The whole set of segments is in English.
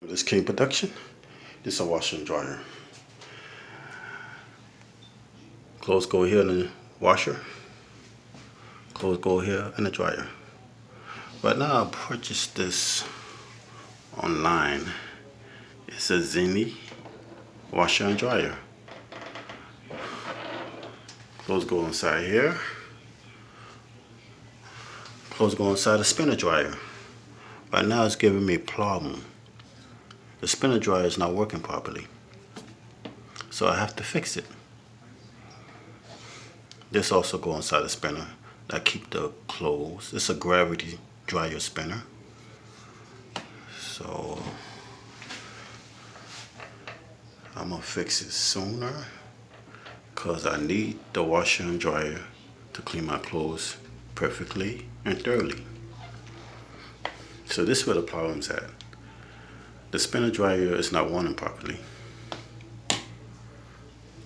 This King production. This is a washer and dryer. Clothes go here in the washer. Clothes go here in the dryer. Right now I purchased this online. It's a Zenny washer and dryer. Clothes go inside here. Clothes go inside the spinner dryer. Right now it's giving me a problem. The spinner dryer is not working properly, so I have to fix it. This also goes inside the spinner that keep the clothes. It's a gravity dryer spinner. So I'm gonna fix it sooner because I need the washer and dryer to clean my clothes perfectly and thoroughly. So this is where the problem's at. The spinner dryer is not running properly.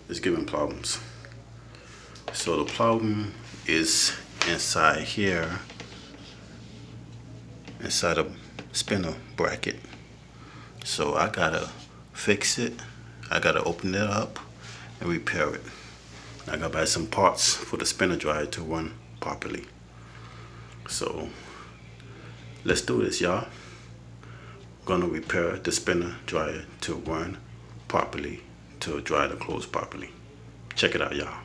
It's giving problems. So the problem is inside here, inside the spinner bracket. So I gotta fix it. I gotta open it up and repair it. I gotta buy some parts for the spinner dryer to run properly. So let's do this, y'all. Gonna repair the spinner dryer to run properly, to dry the clothes properly. Check it out, y'all.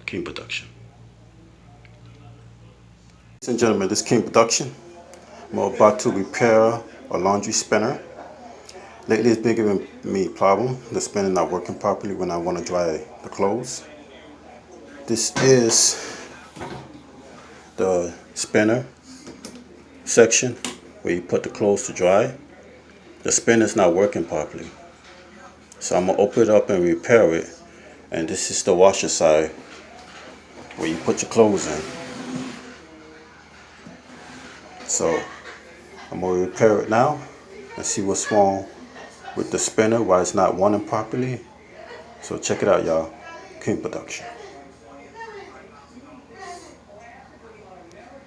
King production. Ladies and gentlemen, this is King production. I'm about to repair a laundry spinner. Lately it's been giving me a problem. The spinner not working properly when I want to dry the clothes. This is the spinner section where you put the clothes to dry. The spinner is not working properly, so I'm gonna open it up and repair it. And this is the washer side where you put your clothes in. So I'm gonna repair it now and see what's wrong with the spinner, why it's not running properly. So check it out, y'all. King production.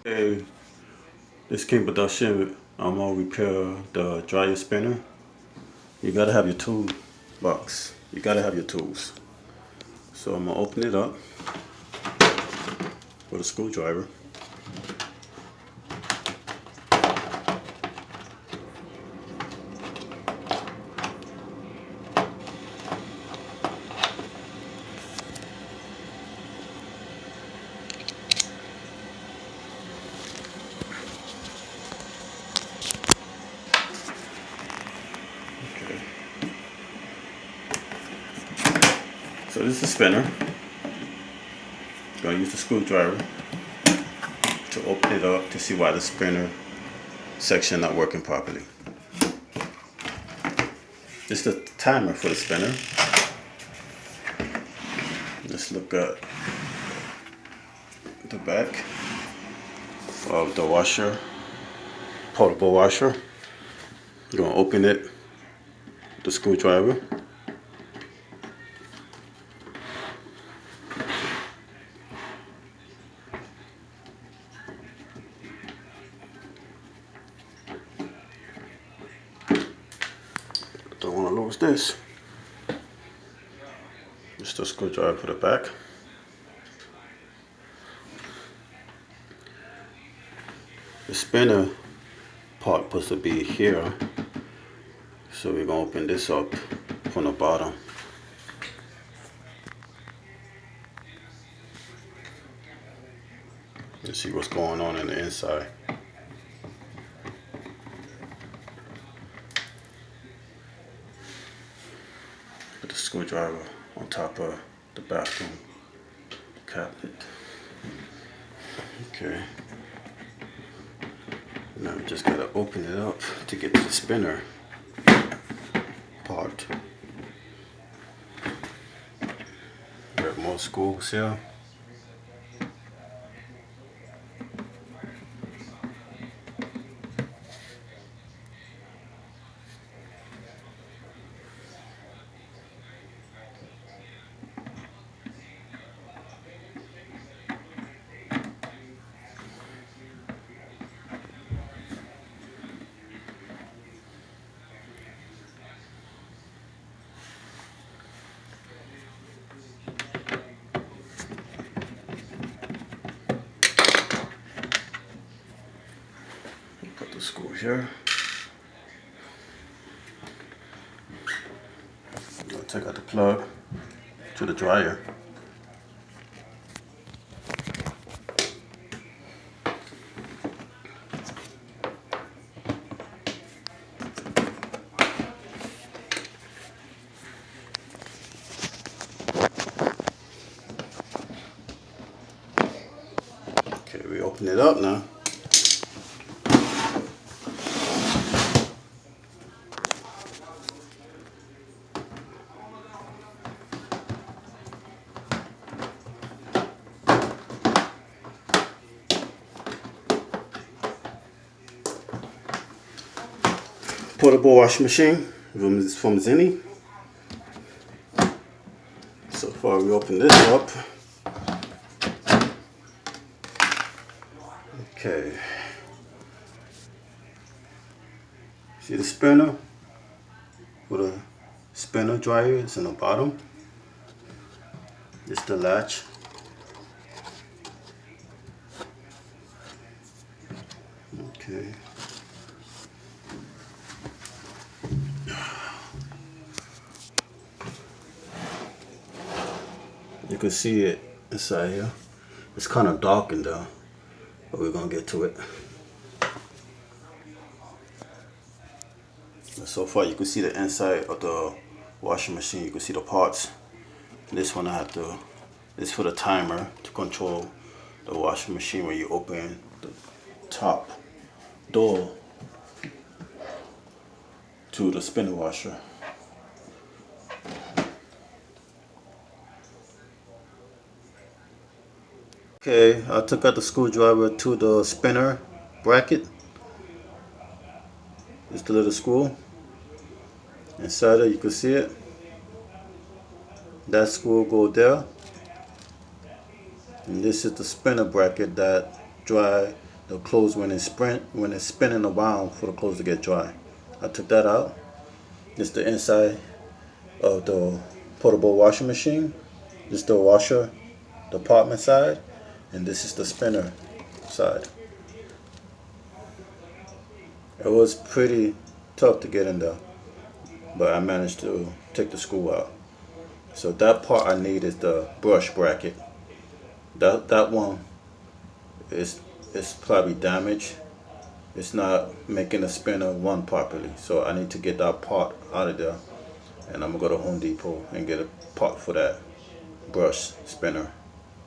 Okay, this King production. I'm gonna repair the dryer spinner. You gotta have your tool box. You gotta have your tools. So I'm gonna open it up with a screwdriver. Okay. So this is a spinner. I'm gonna use the screwdriver to open it up to see why the spinner section not working properly. This is the timer for the spinner. Let's look at the back of the washer, portable washer. You're gonna open it with the screwdriver. Don't want to lose this. Just a screwdriver for the back. The spinner part supposed to be here, so we're gonna open this up from the bottom. And see what's going on in the inside. Put the screwdriver on top of the bathroom cabinet. Okay. Now we just gotta open it up to get to the spinner part. Got more screws here. Put the screw here. I'll take out the plug to the dryer. Okay, we open it up now. Portable washing machine from Zinni. So far we open this up. Okay. See the spinner with a spinner dryer is in the bottom. It's the latch. Okay. You can see it inside here. It's kind of dark in there, but we're gonna get to it. So far you can see the inside of the washing machine. You can see the parts. This one I have to, it's for the timer to control the washing machine when you open the top door to the spinner washer. Okay, I took out the screwdriver to the spinner bracket. Just the little screw. Inside it, you can see it. That screw will go there. And this is the spinner bracket that dry the clothes when it's spinning around for the clothes to get dry. I took that out. This is the inside of the portable washing machine. This is the washer, the apartment side, and this is the spinner side. It was pretty tough to get in there, but I managed to take the screw out. So that part I need is the brush bracket. That one is probably damaged. It's not making the spinner run properly. So I need to get that part out of there, and I'm gonna go to Home Depot and get a part for that brush spinner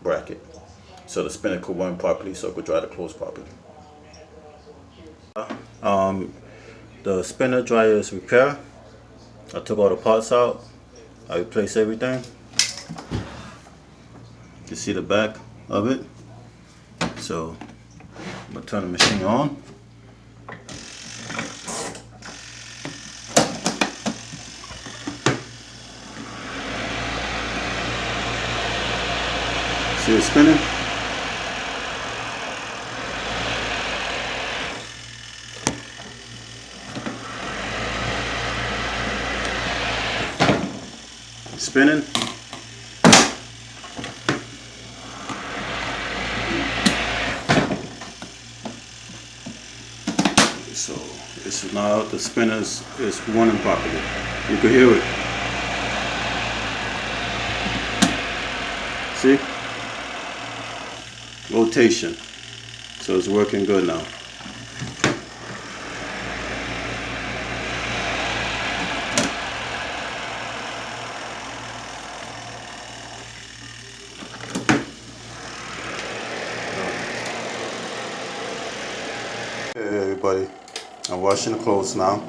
bracket, so the spinner could run properly, so it could dry the clothes properly. The spinner dryer is repaired. I took all the parts out. I replaced everything. You can see the back of it. So I'm gonna turn the machine on. See it spinning? Spinning. So this is now the spinner is running properly. You can hear it. See? Rotation. So it's working good now. Hey everybody, I'm washing the clothes now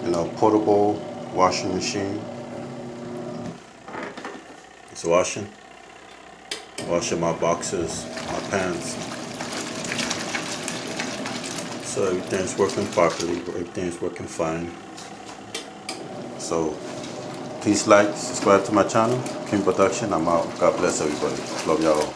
in a portable washing machine. It's washing my boxers, my pants. So everything's working properly, everything's working fine. So please like, subscribe to my channel, King Production. I'm out. God bless everybody. Love y'all.